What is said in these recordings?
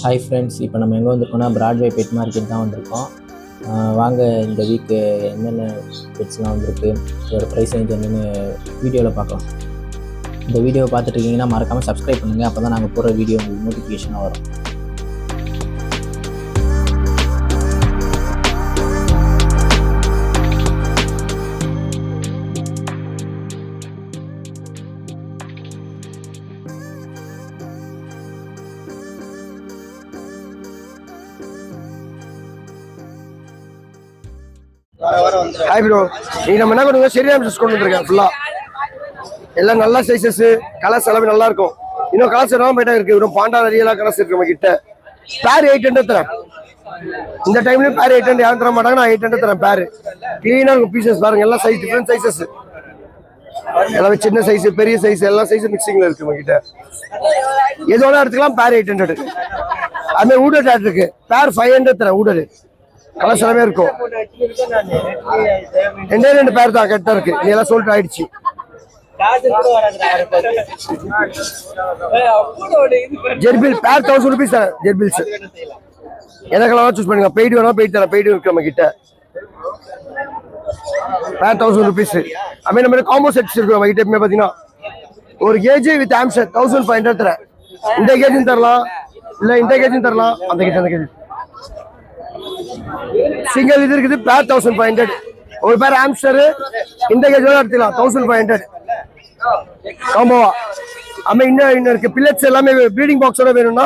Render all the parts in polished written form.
Hi friends, இப்போ நம்ம எங்கே வந்திருக்கோம்னா பிராட்வே பெட் மார்க்கெட் தான் வந்திருக்கோம். வாங்க இந்த வீக்கு என்னென்ன பெட்ஸ்லாம் வந்திருக்கு, இதோட ப்ரைஸ் ரேஞ்ச் என்னென்னு வீடியோவில் பார்க்கலாம். இந்த வீடியோவை பார்த்துட்டு இருக்கீங்கன்னா மறக்காமல் சப்ஸ்கிரைப் பண்ணுங்கள். அப்போ தான் நாங்கள் போகிற வீடியோ உங்களுக்கு நோட்டிஃபிகேஷனாக வரும். ஹாய் ப்ரோ, நீ நம்ம என்ன பண்ணுவோம், சரியான ட்ரெஸ் கொண்டு வந்துருக்கேன். ஃபுல்லா எல்லாம் நல்ல சைஸஸ், கலர்ஸ் எல்லாமே நல்லா இருக்கும். இன்னும் கலர்ஸ் எல்லாம் போயிட்டா இருக்கு. இன்னும் பாண்டா நிறைய கலர்ஸ் இருக்கு நம்ம கிட்ட. பேர் 800 தரேன். இந்த டைம்லயும் பேர் 800 யாரும் தர மாட்டாங்க. நான் 800 தரேன். பேர் கிளீனா இருக்கும். பீசஸ் பாருங்க, எல்லாம் சைஸ் டிஃபரெண்ட் சைஸஸ், எல்லாமே சின்ன சைஸ் பெரிய சைஸ் எல்லா சைஸும் மிக்சிங்ல இருக்கு நம்ம கிட்ட. எதோட எடுத்துக்கலாம். பேர் 800. அதுமாதிரி ஊடர் டேட் இருக்கு. பேர் 500 தரேன். ஊடர் கலர்ஸ் எல்லாமே இருக்கும். 2 பேர் தான் கரெக்டா இருக்கு. நீ எல்லாம் சொல்லிட்டு ஆயிடுச்சு. ஜெர்பில் பேர் 1000 rupees தரேன். ஜெர்பில்ஸ் எந்த கலரா சூஸ் பண்ணுங்க. பெய்டு வேணா பெய்டு தரேன். பெய்டு இருக்கு நம்ம கிட்ட. பேர் 1000 rupees. அதுமாதிரி நம்ம காம்போ செட்ஸ் இருக்கு நம்ம கிட்ட. பாத்தீங்கன்னா ஒரு கேஜ் வித் ஆம்சர் 1500 தரேன். இந்த கேஜும் தரலாம், இல்ல இந்த கேஜும் தரலாம். அந்த கேஜ் அந்த கேஜ் சிங்கிள் இது இருக்குது. பேர் 1500. ஒரு பேர் ஆம்ஸ்டர் இந்த கேஜோட எடுத்துக்கலாம். 1500 ஆமாவா. ஆமா, இன்னும் இருக்கு. பில்லட்ஸ் எல்லாமே ப்ரீடிங் பாக்ஸோட வேணும்னா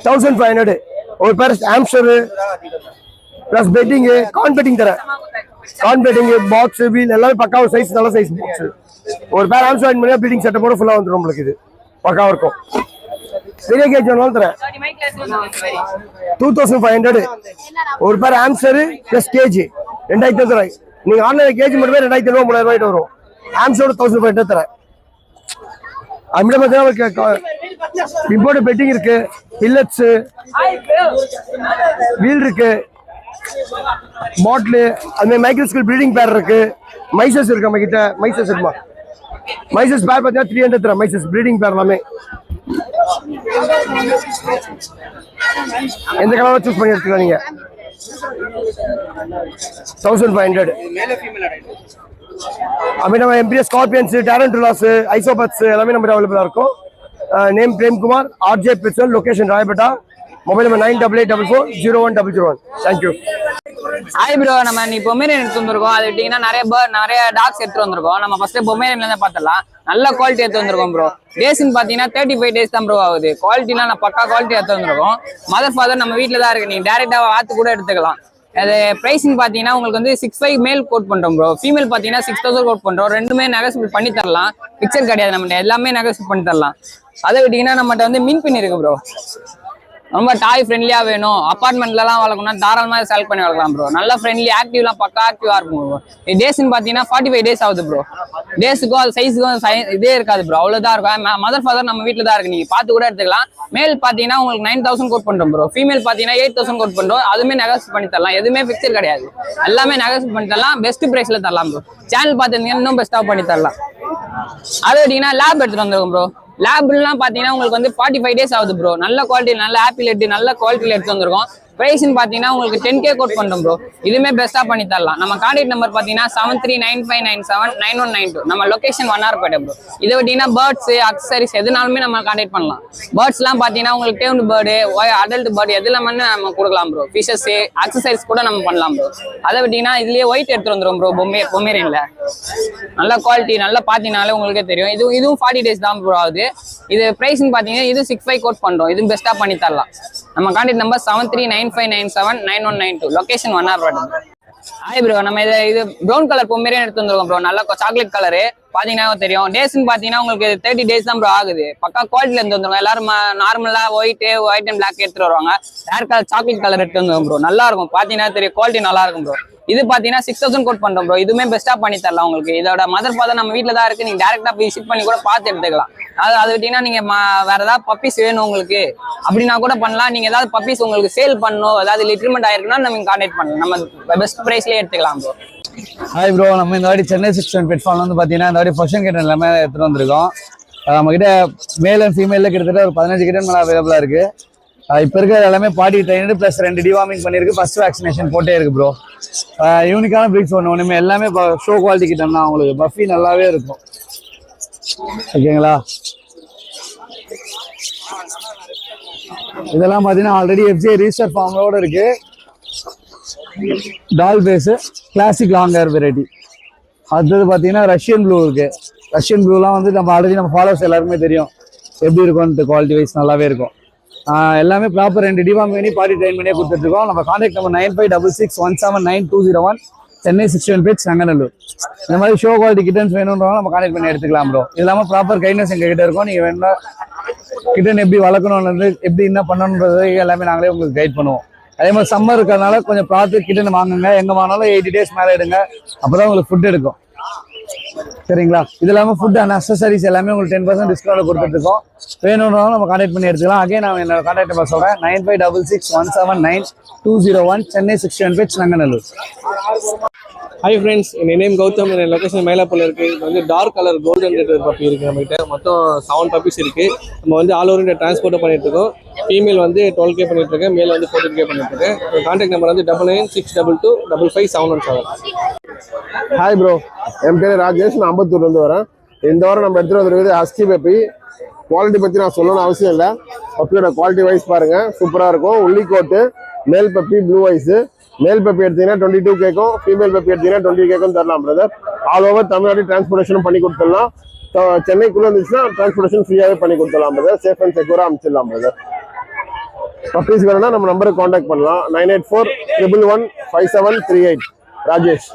1500. ஒரு பேர் ஆம்ஸ்டர் பிளஸ் பெட்டிங், கார்ன் பெட்டிங் தரேன். கார்ன் பெட்டிங் பாக்ஸ் வீல் எல்லாமே பக்கா சைஸ், நல்ல சைஸ் பாக்ஸ். ஒரு பேர் ஆம்ஸ்டர் வாங்கி பண்ணா ப்ரீடிங் செட்டப்போட ஃபுல்லா வந்துடும் நம்மளுக்கு. இது பக்காவா இருக்கும். பெரிய கேஜ் வேணாலும் தரேன். 2500. ஒரு பேர் ஆம்ஸ்டர் பிளஸ் கேஜ் 2000 தரேன். நீங்க ஆன்லைன் கேஜ் மட்டுமே 2500 3000 வரும். ஆம்ஸ்டரோட 1500 தரேன். இம்போர்ட் பெட்டிங் இருக்கு, பில்லட்ஸ், வீல் இருக்கு, பாட்டில், அதுமாதிரி மைக்ரோஸ்கூல் ப்ரீடிங் பேர் இருக்கு. மைசஸ் இருக்கு நம்ம கிட்ட. மைசஸ் இருக்குமா? மைசஸ் பேர் பார்த்தீங்கன்னா 300 தரேன். மைசஸ் ப்ரீடிங் பேர் எல்லாமே எந்த கலர் சூஸ் பண்ணி எடுத்துக்கலாம் நீங்க. 1500. அப்படி நம்ம எம்பிஎஸ் ஸ்கார்பியன்ஸ், டாரன்டுலாஸ், ஐசோபத்ஸ் எல்லாமே நம்ம அவைலபிளா இருக்கும். Name Premkumar, RJ petrol, location Royapettah. Mobile number 9888001001. Thank you. Hi bro, நம்ம நீ பொமேரியன் எடுத்து வந்திருக்கோம். அது விட்டீங்கன்னா நிறைய டாக்ஸ் எடுத்து வந்திருக்கோம். நம்ம ஃபர்ஸ்ட் பொமேரியன்ல இருந்து பார்த்துடலாம். நல்ல குவாலிட்டி எடுத்து வந்திருக்கோம் ப்ரோ. டேஸ்ன்னு பாத்தீங்கன்னா 35 days தான் ப்ரோ ஆகுது. குவாலிட்டிலாம் நான் பக்கா குவாலிட்டி எடுத்து வந்திருக்கோம். மதர் ஃபாதர் நம்ம வீட்டில் தான் இருக்கு. நீங்க டேரெக்டா வாத்து கூட எடுத்துக்கலாம். அது பிரைஸ்ன்னு பாத்தீங்கன்னா உங்களுக்கு வந்து 65 மேல் கோட் பண்றோம் ப்ரோ. ஃபீமேல் பாத்தீங்கன்னா 6000 கோட் பண்றோம். ரெண்டுமே நெகோசியபிள் பண்ணி தரலாம். பிக்சர் கிடையாது நம்மகிட்ட, எல்லாமே நெகோசியபிள் பண்ணி தரலாம். அதை விட்டீங்கன்னா நம்மகிட்ட வந்து மீன் பின் இருக்கு ப்ரோ. ரொம்ப டாய் ஃப்ரெண்ட்லியா வேணும், அப்பார்ட்மெண்ட்லாம் வளர்க்கணும்னா தாராளமாக செலக்ட் பண்ணி வளர்க்கலாம் ப்ரோ. நல்ல ஃப்ரெண்ட்லி, ஆக்டிவ்லாம் பக்கா ஆக்டிவா இருக்கும் ப்ரோ. டேஸ்ன்னு பார்த்தீங்கன்னா 45 days ஆகுது ப்ரோ. டேஸுக்கும் அது சைஸுக்கும் இதே இருக்காது ப்ரோ, அவ்வளோதான் இருக்கும். மதர் ஃபாதர் நம்ம வீட்டில் தான் இருக்கு. நீங்க பார்த்து கூட எடுத்துக்கலாம். மேல் பார்த்தீங்கன்னா உங்களுக்கு 9000 கோட் பண்ணுறோம் ப்ரோ. ஃபீமேல் பார்த்தீங்கன்னா 8000 கோட் பண்ணுறோம். அதுவுமே நெகோசியேட் பண்ணி தரலாம். எதுவுமே பிக்சர் கிடையாது, எல்லாமே நெகோசியேட் பண்ணி தரலாம். பெஸ்ட் ப்ரைஸ்ல தரலாம் ப்ரோ. சேனல் பார்த்துருந்தீங்கன்னா இன்னும் பெஸ்ட்டாக பண்ணி தரலாம். அதை விட்டீங்கன்னா லேப் எடுத்துட்டு வந்துருக்கும் ப்ரோ. லேப்லாம் பாத்தீங்கன்னா உங்களுக்கு வந்து 45 days ஆகுது ப்ரோ. நல்ல குவாலிட்டி, நல்ல ஆப்பிள் எடுத்து நல்ல குவாலிட்டியில எடுத்து வந்திருக்கோம். பிரைஸ்ன்னு பாத்தீங்கன்னா உங்களுக்கு 10K கோட் பண்றோம் ப்ரோ. இதுவுமே பெஸ்டா பண்ணி தரலாம். நம்ம கான்டாக்ட் நம்பர் பாத்தீங்கன்னா 7395979192. நம்ம லொகேஷன் 1 hour போயிட்டோம் ப்ரோ. இதை விட்டீங்கன்னா பேர்ட்ஸ், அக்சசரிஸ் எதுனாலுமே நம்ம கான்டாக்ட் பண்ணலாம். பேர்ட்ஸ் எல்லாம் பாத்தீங்கன்னா உங்களுக்கு டேம்டு பேர்டு, அடல்ட் பேர்டு எதுலாமே நம்ம கொடுக்கலாம் ப்ரோ. ஃபிஷஸ், அக்சசரிஸ் கூட நம்ம பண்ணலாம் ப்ரோ. அதை விட்டீங்கன்னா இதுலயே ஒயிட் எடுத்து வந்துரும் ப்ரோ. பொமேரியன்ல நல்ல குவாலிட்டி, நல்லா பாத்தீங்கன்னாலே உங்களுக்கே தெரியும். இதுவும் 40 days தான் ப்ரோ ஆகுது. இது பிரைஸ்ன்னு பாத்தீங்கன்னா இது 65 கோட் பண்றோம். இது பெஸ்டா பண்ணி தரலாம். நம்ம கான்டாக்ட் நம்பர் 7395979192. லொகேஷன் 1 hour போயிட்டோம். ஹாய் ப்ரோ, நம்ம இது ப்ரௌன் கலர் பொமேரியன் எடுத்து வந்துருக்கோம் ப்ரோ. நல்லா சாக்லேட் கலரு பாத்தீங்கன்னா தெரியும். டேஸ்ன்னு பாத்தீங்கன்னா உங்களுக்கு 30 days தான் ப்ரோ ஆகுது. பக்கா குவாலிட்டில இருந்து வந்துருவோம். எல்லாரும் நார்மலா ஒயிட் அண்ட் பிளாக் எடுத்துட்டு வருவாங்க. ஹேர் கலர் சாக்லேட் கலர் எடுத்து வந்துருவோம் ப்ரோ. நல்லா இருக்கும், பாத்தீங்கன்னா தெரியும். குவாலிட்டி நல்லா இருக்கும் ப்ரோ. இது பாத்தீங்கன்னா 6000 கோட் பண்றோம் ப்ரோ. இதுவுமே பெஸ்டா பண்ணி தரலாம் உங்களுக்கு. இதோட மதர் ஃபாதர் நம்ம வீட்டில் தான் இருக்கு. நீங்க டேரக்டா போய் விசிட் பண்ணி கூட பார்த்து எடுத்துக்கலாம். அது விட்டீங்கன்னா நீங்க வேற ஏதாவது பப்பீஸ் வேணும் உங்களுக்கு அப்படின்னா கூட பண்ணலாம். நீங்க ஏதாவது பப்பீஸ் உங்களுக்கு சேல் பண்ணணும், ஏதாவது லிட்ரிமெண்ட் ஆயிருக்குன்னா நம்ம கான்டாக்ட் பண்ணலாம். நம்ம பெஸ்ட் பிரைஸ்லயே எடுத்துக்கலாம் ப்ரோ. ஹாய் ப்ரோ, நம்ம இந்த வாட்டி சென்னை 61 பெட் ஃபார்ம்ல வந்து பாத்தீங்கன்னா இந்த வாட்டி ஃபர்ஸ்ட் கேட் எல்லாமே எடுத்துட்டு வந்திருக்கோம். நம்மகிட்ட மேல் அண்ட் ஃபீமேலில் கிட்டத்தட்ட ஒரு 15 கிட்ட மேலே அவைலபிளாக இருக்கு. இப்போ இருக்கிற எல்லாமே பாடி ட்ரைனடு ப்ளஸ் 2 டிவார்மிங் பண்ணியிருக்கு. ஃபர்ஸ்ட் வேக்சினேஷன் போட்டே இருக்கு ப்ரோ. யூனிக்கான ப்ரீட்ஸ் ஒன்றுமே எல்லாமே ஷோ குவாலிட்டி கிட்ட தான் உங்களுக்கு பஃபி நல்லாவே இருக்கும். ஓகேங்களா? இதெல்லாம் பார்த்தீங்கன்னா ஆல்ரெடி எஃப்ஜே ரிஜிஸ்டர் ஃபார்மோட இருக்கு. Doll face classic long hair variety. அடுத்தது பார்த்தீங்கன்னா ரஷ்யன் ப்ளூ இருக்கு. ரஷ்யன் ப்ளூலாம் வந்து நம்ம ஆல்ரெடி நம்ம ஃபாலோவர்ஸ் எல்லாருமே தெரியும் எப்படி இருக்கும்னு. குவாலிட்டி வைஸ் நல்லாவே இருக்கும். எல்லாமே ப்ராப்பர் 2 டிவார்ம் பண்ணி பாடி ட்ரைன் பண்ணியே கொடுத்துருக்கோம். நம்ம கான்டாக்ட் நம்பர் 9566179201 சென்னை 61 பேஜ் சங்கநல்லூர். இந்த மாதிரி ஷோ குவாலிட்டி கிட்டன்ஸ் வேணும்ன்றவங்க நம்ம கான்டாக்ட் பண்ணி எடுத்துக்கலாம் ப்ரோ. இது இல்லாமல் ப்ராப்பர் கைட்னஸ் எங்கள் கிட்ட இருக்கும். நீங்கள் வேணா கிட்டன் எப்படி வளர்க்கணும்னு எப்படி என்ன பண்ணணுன்றது எல்லாமே நாங்களே உங்களுக்கு கைட் பண்ணுவோம். அதே மாதிரி சம்மர் இருக்கிறதுனால கொஞ்சம் பார்த்து கிட்டன் வாங்குங்க. எங்கே வாங்கினாலும் 80 days மேலே எடுங்க. அப்போ தான் உங்களுக்கு ஃபுட் எடுக்கும். சரிங்களா? இது இல்லாமல் ஃபுட் அண்ட் அக்சசரிஸ் எல்லாமே உங்களுக்கு 10% டிஸ்கவுண்ட் கொடுத்துருக்கோம். வேணும்னாலும் நம்ம கான்டாக்ட் பண்ணி எடுத்துக்கலாம். அகைன் நான் என்னோட கான்டாக்ட் நம்பர் சொல்கிறேன் 9566179201 Chennai 61 page Nanganallur. Hi friends, என் நேம் கௌதம். என் லொகேஷன் மயிலாப்பூர்ல இருக்கு. இது வந்து dark colour golden retriever puppy இருக்கு நம்மகிட்ட. மொத்தம் 7 பப்பீஸ் இருக்கு. நம்ம வந்து ஆல் ஓவர் இந்தியா டிரான்ஸ்போர்ட் பண்ணிட்டு இருக்கோம். ஃபீமேல் வந்து 12K பண்ணிட்டு இருக்கேன், மேல் வந்து 14K பண்ணிட்டு இருக்கேன். கான்டாக்ட் நம்பர் வந்து 9962255717. ஹாய் ப்ரோ, என் பேர் ராஜேஷ். நான் அம்பத்தூர்லேருந்து வரேன். இந்த வாரம் நம்ம எடுத்துகிட்டு வந்துருக்குது ஹஸ்கி பப்பி. குவாலிட்டி பற்றி நான் சொல்லணும்னு அவசியம் இல்லை. பப்பியோட குவாலிட்டி வைஸ் பாருங்கள், சூப்பராக இருக்கும். Woolly coat, male puppy, blue eyes. Male puppy எடுத்தீங்கன்னா 22 கேக்கும், ஃபீமேல் பப்பி எடுத்தீங்கன்னா 20 கேக்கும் தரலாம் பிரதர். ஆல் ஓவர் தமிழ்நாடு டிரான்ஸ்போர்ட்டேஷனும் பண்ணி கொடுத்துடலாம். சென்னைக்குள்ளே இருந்துச்சுன்னா டிரான்ஸ்போர்ட்டேஷன் ஃப்ரீயாகவே பண்ணி கொடுத்துடலாம் பிரதர். சேஃப் அண்ட் செக்யூராக அமைச்சிடலாம் பிரதர். பப்பீஸ் வேணும்னா நம்ம நம்பருக்கு காண்டாக்ட் பண்ணலாம். 9841115738. ராஜேஷ்.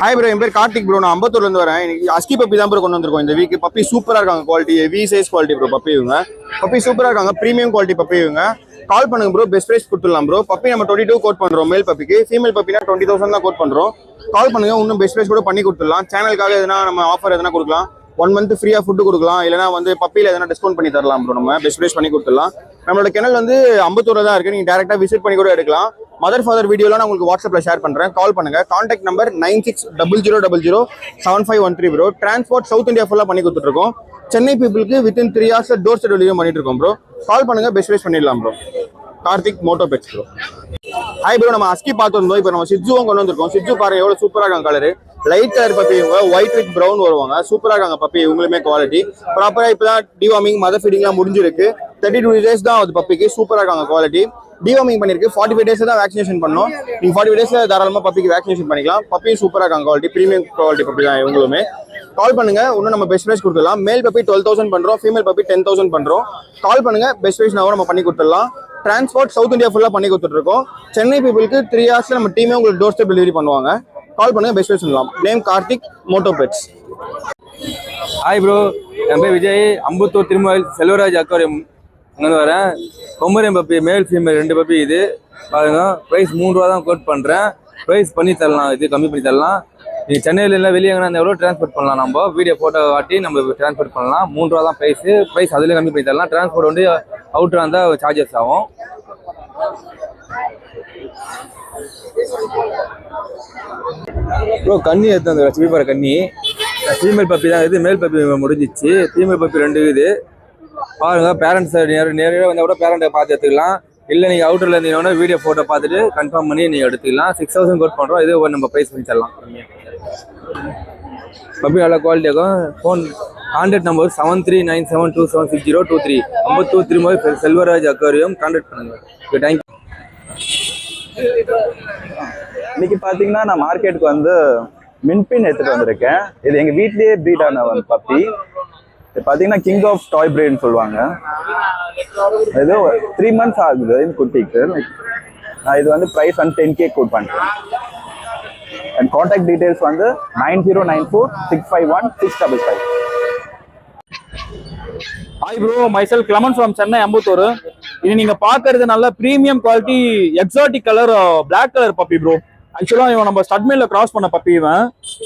ஹாய் ப்ரோ, என் பேர் கார்த்திக் ப்ரோ. நான் அம்பத்தூர்லேருந்து வரேன். இன்னைக்கு அஸ்கி பப்பி தான் ப்ரோ கொண்டு வந்திருக்கோம் இந்த வீக். பப்பி சூப்பராக இருக்காங்க. குவாலிட்டி வி சைஸ் குவாலிட்டி ப்ரோ. பப்பி இவங்க பப்பி சூப்பராக இருக்காங்க. ப்ரீமியம் குவாலிட்டி பப்பி இவங்க. கால் பண்ணுங்க ப்ரோ, பெஸ்ட் ப்ரைஸ் கொடுத்துடலாம் ப்ரோ. பப்பி நம்ம 22 கோட் பண்ணுறோம் மேல் பப்பிக்கு. ஃபீமேல் பப்பினா 20,000 தான் கோட் பண்ணுறோம். கால் பண்ணுங்க, இன்னும் பெஸ்ட் ப்ரைஸ் கூட பண்ணி கொடுத்துடலாம். சேனலுக்காக எதனா நம்ம ஆஃபர் எதனா கொடுக்கலாம். 1 month ஃப்ரீயாக ஃபுட்டு கொடுக்கலாம். இல்லைனா வந்து பப்பியில் எதனா டிஸ்கவுண்ட் பண்ணி தரலாம் ப்ரோ. நம்ம பெஸ்ட் ப்ரைஸ் பண்ணி கொடுத்துடலாம். நம்மளோட கிணல் வந்து அம்பத்தூரில் தான் இருக்குது. நீங்கள் டேரெக்டாக விசிட் பண்ணி கூட எடுக்கலாம். மதர் ஃபாதர் வீடியோலாம் நான் உங்களுக்கு வாட்ஸ்அப்பில் ஷேர் பண்ணுறேன். கால் பண்ணுங்க. Contact number 9600007513 bro. Transport south India ஃபுல்லாக பண்ணி கொடுத்துட்ருக்கோம். சென்னை பீப்புளுக்கு within 3 hours door step delivery பண்ணிட்டு இருக்கோம் ப்ரோ. கால் பண்ணுங்க, பெஸ்ட் ப்ரைஸ் பண்ணிடலாம் bro. Karthik moto pets bro. Hi bro, நம்ம அஸ்கி பார்த்துருந்தோம். இப்போ நம்ம சிட்ஜுவும் கொண்டு வந்திருக்கோம். சிட்ஜு பாருங்க எவ்வளோ சூப்பராக இருக்காங்க. கலரு லைட் கலர் பப்பி இவங்க. ஒயிட் வித் ப்ரௌன் வருவாங்க. சூப்பராக இருக்காங்க பப்பி இவங்களுமே. குவாலிட்டி ப்ராப்பராக இப்போ தான் டிவார்மிங் மதர் ஃபீடிங்லாம் முடிஞ்சிருக்கு. 32 days தான் அது பப்பிக்கு. சூப்பராக இருக்காங்க குவாலிட்டி. டிவார்மிங் பண்ணிருக்கு. 45 days தான் வேக்சினேஷன் பண்ணோம். நீங்கள் 45 days தாராளமாக பப்பிக்கு வேக்சினேஷன் பண்ணிக்கலாம். பப்பியும் சூப்பராக இருக்காங்க. குவாலிட்டி ப்ரீமியம் குவாலிட்டி பப்பி தான் இவங்களுமே. கால் பண்ணுங்க, இன்னும் நம்ம பெஸ்ட் ப்ரைஸ் கொடுத்துடலாம். மேல் பப்பி 12,000 பண்ணுறோம், ஃபீமேல் பப்பி 10,000 பண்ணுறோம். கால் பண்ணுங்க, பெஸ்ட் ப்ரைஸ் நம்ம பண்ணி கொடுத்துடலாம். டிரான்ஸ்போர்ட் சவுத் இந்தியா ஃபுல்லாக பண்ணி கொடுத்துட்ருக்கோம். சென்னை பீப்புளுக்கு 3 hours நம்ம டீமே உங்களுக்கு டோர் ஸ்டெப் டெலிவரி பண்ணுவாங்க. கால் பண்ணுங்க, பெஸ்ட் ப்ரைஸ் பண்ணலாம். Name Karthik moto pets. Hi bro, என் பேர் விஜய். அம்பத்தூர் திருமயில் செல்வராஜ் அக்வாரியம் அங்கே வரேன். Pomeranian puppy male female 2 puppy இது பாருங்க. ப்ரைஸ் 3 ரூபா தான் கோட் பண்ணுறேன். ப்ரைஸ் பண்ணி தரலாம், இது கம்மி பண்ணி தரலாம். நீங்கள் சென்னையில் இல்லை வெளியே எங்கன்னா எவ்வளோ ட்ரான்ஸ்போர்ட் பண்ணலாம். நம்ம வீடியோ ஃபோட்டோ காட்டி நம்ம ட்ரான்ஸ்போர்ட் பண்ணலாம். 3 ரூபா தான் ப்ரைஸ் அதில் கம்மி பண்ணி தரலாம். டிரான்ஸ்போர்ட் வந்து அவுட்டராக இருந்தால் சார்ஜஸ் ஆகும். ப்ரோ கண்ணி எடுத்து வந்து ஸ்வீப்பர் கண்ணி ஃபீமேல் பப்பி தான் இது. மேல் பப்பி முடிஞ்சிச்சு. ஃபீமேல் பப்பி 2 இது பாருங்க. பேரண்ட்ஸ் நேரடியாக வந்தால் கூட பேரண்ட்டை பார்த்து எடுத்துக்கலாம். இல்லை நீங்கள் அவுட்டரில் இருந்தீங்கன்னா வீடியோ ஃபோட்டோ பார்த்துட்டு கன்ஃபார்ம் பண்ணி நீங்கள் எடுத்துக்கலாம். 6,000 கோட் பண்ணுறோம். இது நம்ம ப்ரைஸ் பண்ணி தரலாம். பப்பி நல்ல குவாலிட்டி இருக்கும். Phone contact number 7397276023. Ambattur Thirumalai Selvaraj aquarium. Contact பண்ணுங்க. தேங்க்யூ. இன்னைக்கு பார்த்தீங்கன்னா நான் மார்க்கெட்டுக்கு வந்து மின்பின் எடுத்துகிட்டு வந்திருக்கேன். இது எங்கள் வீட்லேயே ப்ரீட் ஆன ஒரு பப்பி. இது பார்த்தீங்கன்னா கிங் ஆஃப் டாய் பிரீட்னு சொல்லுவாங்க. இது 3 months ஆகுது இந்த குட்டிக்கு. நான் இது வந்து ப்ரைஸ் வந்து 10K கோட் பண்ணுறேன். அண்ட் கான்டாக்ட் டீடைல்ஸ் வந்து 9094651655. ஹாய் ப்ரோ, மைசெல்ஃப் கிளமன் ஃப்ரம் சென்னை அம்பத்தூர். இது நீங்க பாக்குறது நல்ல premium quality exotic colour black colour puppy bro. ஆக்சுவலா இவன் நம்ம ஸ்டட்மேல கிராஸ் பண்ண பப்பி. இவன்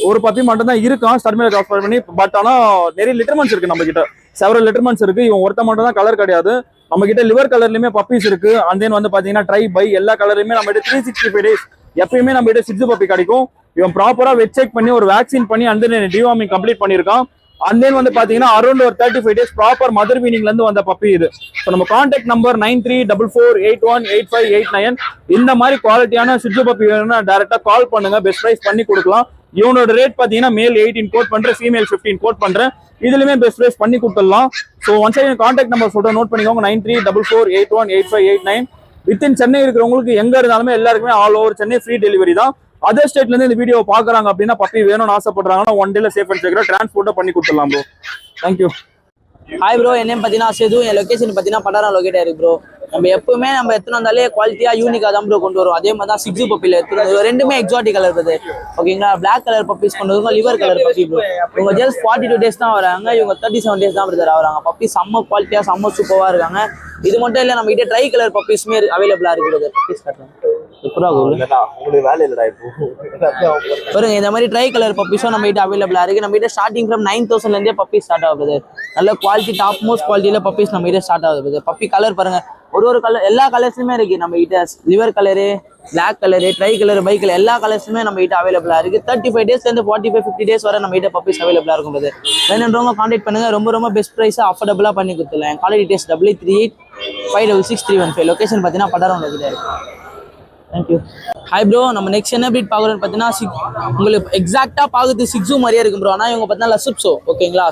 ஒரு பப்பி மட்டும் தான் இருக்கான் ஸ்டட்மேல கிராஸ் பண்ணி. பட் ஆனா நிறைய லிட்டர்மெண்ட்ஸ் இருக்கு நம்ம கிட்ட. செவரல் லிட்டர்மெண்ட்ஸ் இருக்கு. இவன் ஒருத்த மட்டும் தான் கலர் கிடையாது. நம்ம கிட்ட லிவர் கலர்லயுமே பப்பீஸ் இருக்கு. அண்ட் தென் வந்து பாத்தீங்கன்னா ட்ரை பை எல்லா கலருமே நம்ம கிட்ட 365 days எப்பயுமே நம்ம கிட்ட சிக்ஸ் பப்பி கிடைக்கும். இவன் ப்ராப்பரா வெட் செக் பண்ணி ஒரு வேக்சின் பண்ணி அண்ட் தென் டிவார்மிங் கம்ப்ளீட் பண்ணியிருக்கான். அண்ட் தென் வந்து பாத்தீங்கன்னா அரௌண்ட் ஒரு 35 days ப்ராப்பர் மதர் வீனிங்ல இருந்து வந்த பப்பி இது. ஸோ நம்ம கான்டாக்ட் நம்பர் 9344818589. இந்த மாதிரி குவாலிட்டியான சிஜு பப்பி வேணும்னா டைரக்டா கால் பண்ணுங்க, பெஸ்ட் பிரைஸ் பண்ணி கொடுக்கலாம். இவனோட ரேட் பாத்தீங்கன்னா மேல் 18 கோட் பண்றேன், ஃபீமேல் 15 கோட் பண்றேன். இதுலயுமே பெஸ்ட் பிரைஸ் பண்ணி கொடுத்துடலாம். ஸோ ஒன்ஸ் கான்டாக்ட் நம்பர் சொல்ற நோட் பண்ணிக்கோங்க, 9344818589. வித்தின் சென்னை இருக்கிறவங்களுக்கு எங்க இருந்தாலுமே எல்லாருக்குமே all over Chennai free delivery தான். அதர் ஸ்டேட்ல இருந்து இந்த வீடியோ பாக்குறாங்க அப்படின்னா பப்பி வேணும்னு ஆசைப்படுறாங்கன்னா 1 டேல சேஃப் அண்ட் செக்யூரா டிரான்ஸ்போர்ட்டா பண்ணி கொடுத்துடலாம் ப்ரோ. தேங்க்யூ. ஹாய் ப்ரோ, என்ன பார்த்தீங்கன்னா சேது, என் லொகேஷன் பார்த்தீங்கன்னா பட்டாரம் லொகேட் ஆயிருக்கு ப்ரோ. நம்ம எப்பவுமே நம்ம எத்தனை வந்தாலே குவாலிட்டியா யூனிக்கா தான் ப்ரோ கொண்டு வரும். அதே மாதிரி தான் சிக்ஸு பப்பியில் எடுத்துருந்தோம், ரெண்டுமே எக்ஸாட்டிக் கலர் இருக்குது ஓகேங்களா. பிளாக் கலர் பப்பீஸ் கொண்டு வருவோம், லிவர் கலர் பப்பி ப்ரோ. இவங்க ஜஸ்ட் 42 days தான் வராங்க, இவங்க 37 days தான் பிரதர் ஆகிறாங்க. பப்பி செம்ம குவாலிட்டியா செம்ம சூப்பராக இருக்காங்க. இது மட்டும் இல்லை, நம்ம கிட்ட ட்ரை கலர் பப்பீஸுமே அவைலபிளா இருக்குது. பப்பீஸ் காட்டுறேன் உங்களுக்கு வேலை இல்லடா இப்போ பாருங்க, இந்த மாதிரி ட்ரை கலர் பப்பீஸும் நம்ம கிட்ட அவைலபிளா இருக்கு. நம்ம கிட்ட ஸ்டார்டிங் ஃப்ரம் 9,000 இருந்தே பப்பீஸ் ஸ்டார்ட் ஆகுது. நல்ல குவாலிட்டி டாப் மோஸ்ட் குவாலிட்டியில பப்பீஸ் நம்ம கிட்ட ஸ்டார்ட் ஆகுது. பப்பி கலர் பாருங்க, ஒரு கலர் எல்லா கலர்ஸுமே இருக்கு நம்ம கிட்ட. Liver colour, black colour, tri colour, bi colour எல்லா கலர்ஸுமே நம்ம கிட்ட அவைலபிளா இருக்கு. 35 days இருந்து 45-50 days வரை நம்ம கிட்ட பப்பீஸ் அவைலபிளா இருக்கும். வேணுன்றவங்க கான்டாக்ட் பண்ணுங்க, ரொம்ப பெஸ்ட் பிரைஸ் அஃபோர்டபுளா பண்ணி கொடுத்துலாம். கால் டீடைல்ஸ் 8838566315. லொகேஷன் பார்த்தீங்கன்னா பட்டாரம் கிட்ட இருக்கு. தேங்க்யூ. ஹாய் ப்ரோ, நம்ம நெக்ஸ்ட் என்ன ப்ரீட் பார்க்குறோன்னு பார்த்தீங்கன்னா உங்களுக்கு எக்ஸாக்டாக பார்க்குறது சிக்ஸு மாதிரியே இருக்கும் ப்ரோ. ஆனால் இவங்க பார்த்தீங்கன்னா லசுப்ஸோ ஓகேங்களா.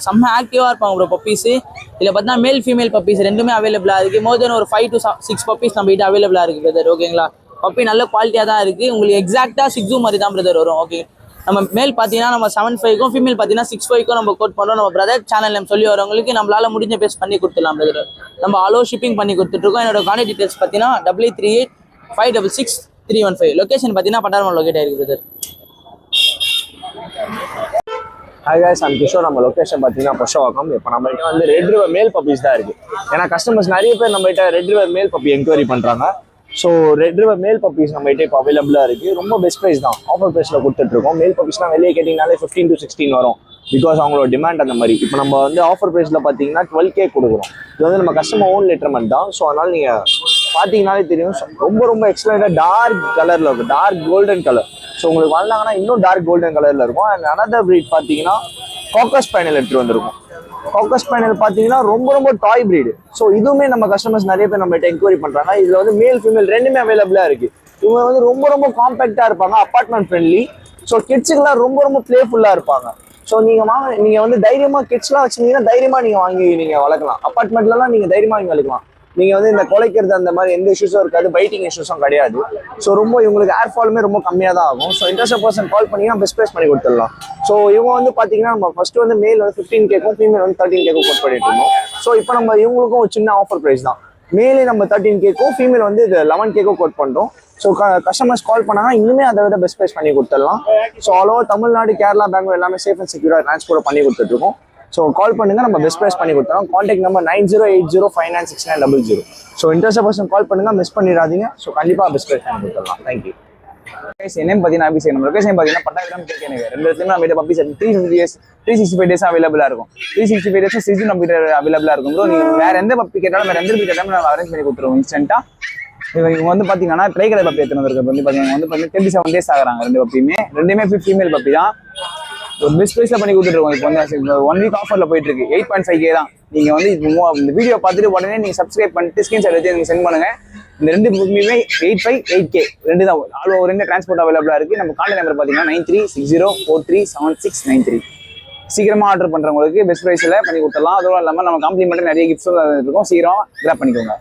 செம்ம ஆக்டிவாக இருப்பாங்க ப்ரோ பப்பீஸு. இதில் பார்த்தீங்கன்னா மேல் ஃபீமேல் பப்பீஸ் ரெண்டுமே அவைலபிளாக இருக்குது. மோர் தென் ஒரு 5 to 6 பப்பீஸ் நம்ம கிட்ட அவைலபிளாக இருக்குது பிரதர் ஓகேங்களா. பப்பி நல்ல குவாலிட்டியாக தான் இருக்குது. உங்களுக்கு எக்ஸாக்டாக சிக்ஸு மாதிரி தான் பிரதர் வரும். ஓகே, நம்ம மேல் பார்த்தீங்கன்னா நம்ம 7.5க்கும் ஃபீமேல் பார்த்தீங்கன்னா 6.5க்கும் நம்ம கோட் பண்ணுறோம். நம்ம பிரதர் சேனல் நம்ம சொல்லி வரவங்களுக்கு நம்மளால முடிஞ்ச பேஸ் பண்ணி கொடுத்துடலாம் பிரதர். நம்ம ஆலோ ஷிப்பிங் பண்ணி கொடுத்துட்ருக்கோம். என்னோட கான்டாக்ட் டீடைல்ஸ் பார்த்தீங்கன்னா 8838566315. லொகேஷன் பார்த்தீங்கன்னா பட்டாரம் லொகேட் ஆயிருக்கு brother. Hi guys, I'm Kishore. நம்ம லொகேஷன் பார்த்தீங்கன்னா புருஷவாக்கம். இப்போ நம்மகிட்ட வந்து ரெட் ரிவர் மேல் பப்பீஸ் தான் இருக்குது. ஏன்னா கஸ்டமர்ஸ் நிறைய பேர் நம்மகிட்ட red river male puppy enquiry பண்ணுறாங்க. ஸோ ரெட் ரிவர் மேல் பப்பீஸ் நம்மகிட்ட இப்போ அவைலபிளாக இருக்குது. ரொம்ப பெஸ்ட் ப்ரைஸ் தான், ஆஃபர் ப்ரைஸில் கொடுத்துட்ருக்கோம். மேல் பப்பீஸ்லாம் வெளியே கேட்டிங்கனாலே 15 to 16 வரும். பிகாஸ் அவங்களோட டிமாண்ட் அந்த மாதிரி. இப்போ நம்ம வந்து ஆஃபர் ப்ரைஸில் பார்த்தீங்கன்னா 12K கொடுக்குறோம். இது வந்து நம்ம கஸ்டமர் ஓன் லெட்டர்மெண்ட் தான். ஸோ அதனால் நீங்கள் பார்த்தீங்கனாலே தெரியும், ரொம்ப எக்ஸலண்ட்டாக டார்க் கலரில் இருக்கும், டார்க் கோல்டன் கலர். ஸோ உங்களுக்கு வந்தாங்கன்னா இன்னும் டார்க் கோல்டன் கலரில் இருக்கும். அண்ட் அனதர் ப்ரீட் பார்த்தீங்கன்னா காக்கஸ் ஸ்பேனியல் எடுத்துகிட்டு வந்திருக்கும். காக்கஸ் ஸ்பேனியல் பார்த்தீங்கன்னா ரொம்ப டாய் ப்ரீடு. ஸோ இதுவுமே நம்ம கஸ்டமர்ஸ் நிறைய பேர் நம்மகிட்ட என்கொயரி பண்ணுறாங்க. இதில் வந்து மேல் ஃபீமேல் ரெண்டுமே அவைலபிளாக இருக்குது. இவங்க வந்து ரொம்ப காம்பேக்டாக இருப்பாங்க, அப்பார்ட்மெண்ட் ஃப்ரெண்ட்லி. ஸோ கிட்ஸுக்கெல்லாம் ரொம்ப ப்ளேஃபுல்லாக இருப்பாங்க. ஸோ நீங்கள் வந்து தைரியமாக கிட்ஸ்லாம் வச்சுருந்தீங்கன்னா தைரியமாக நீங்கள் வாங்கி நீங்கள் வளர்க்கலாம். அப்பார்ட்மெண்ட்லலாம் நீங்கள் தைரியமாக வாங்கி வளர்க்கலாம். நீங்கள் வந்து இந்த குலைக்கிறது அந்த மாதிரி எந்த இஷ்யூஸும் இருக்காது, பைட்டிங் இஷ்யூஸும் கிடையாது. ஸோ இவங்களுக்கு ஏர் ஃபாலுமே ரொம்ப கம்மியாக தான் ஆகும். ஸோ இன்ட்ரெஸ்ட் பர்சன் கால் பண்ணிங்கன்னா பெஸ்ட் ப்ரைஸ் பண்ணி கொடுத்துடலாம். ஸோ இவங்க வந்து பார்த்தீங்கன்னா நம்ம ஃபர்ஸ்ட் வந்து மேல் வந்து 15Kக்கும் ஃபீமேல் வந்து 13Kக்கும் கோட் பண்ணிட்டு இருந்தோம். ஸோ இப்போ நம்ம இவங்களுக்கும் ஒரு சின்ன ஆஃபர் ப்ரைஸ் தான். மேலே நம்ம 13Kக்கும் ஃபீமேல் வந்து இது 11Kக்கும் கோட் பண்ணுறோம். ஸோ கஸ்டமர்ஸ் கால் பண்ணாங்கன்னா இன்னுமே அதை விட பெஸ்ட் ப்ரைஸ் பண்ணி கொடுத்துடலாம். So all over Tamil Nadu, Kerala, Bangalore எல்லாமே சேஃப் அண்ட் செக்யூராக டிரான்ஸ்போர்ட் பண்ணி கொடுத்துட்ருக்கோம். ஸோ கால் பண்ணுங்க, நம்ம பெஸ்ட் ப்ரைஸ் பண்ணி கொடுத்துறோம். Contact number 9080596900. So interest person கால் பண்ணுங்க, மிஸ் பண்ணிடாதீங்க. ஸோ கண்டிப்பாக பெஸ்ட் ப்ரைஸ் பண்ணி கொடுத்துடலாம். தேங்க்யூ. என்னன்னு பார்த்தீங்கன்னா அபிஷேக் நம்ம லொகேஷன் பார்த்தீங்கன்னா பட்டாயிரம் கேட்க ரெண்டு இடத்துலையும் நம்ம பப்பீஸ் 350 days 365 days அவைலபிளாக இருக்கும். 365 days சிக்ஸ் நம்ம கிட்ட அவைலபிளாக இருக்கும் ப்ரோ. நீங்கள் வேற எந்த பப்பி கேட்டாலும் வேற எந்த பப்பி கேட்டாலும் நம்ம அரேஞ்ச் பண்ணி கொடுத்துருவோம் இன்ஸ்டன்ட்டாக. இவங்க வந்து பார்த்தீங்கன்னா ட்ரை கலர் பப்பி எடுத்துன்னு வந்து பார்த்தீங்கன்னா வந்து 37 days ஆகுறாங்க. ரெண்டு பப்பியுமே ரெண்டுமே ஃபீமேல் பப்பி தான். ஒரு பெஸ்ட் ப்ரைஸ்ல பண்ணி கொடுத்துருவோம். இப்போ வந்து 1 week ஆஃபர்ல போயிட்டு இருக்கு. 8.5K தான். நீங்க வந்து இந்த வீடியோ பார்த்துட்டு உடனே நீங்க சப்ஸ்கிரைப் பண்ணிட்டு ஸ்கிரீன்ஷாட் எடுத்து நீங்க சென்ட் பண்ணுங்க. இந்த ரெண்டு புக்குமே 8.5 8K ரெண்டு தான். ஆல் ஓவர் ரெண்டு டிரான்ஸ்போர்ட் அவைலபிளா இருக்கு. நம்ம கான்டாக்ட் நம்பர் பார்த்தீங்கன்னா 9360437693. சீக்கிரமா ஆர்டர் பண்றவங்களுக்கு பெஸ்ட் ப்ரைஸ்ல பண்ணி கொடுத்துடலாம். அதுவும் இல்லாமல் நம்ம காம்ப்ளிமெண்ட் நிறைய கிஃப்ட்ஸும் இருக்கும். சீக்கிரம் கிராப் பண்ணிக்கோங்க.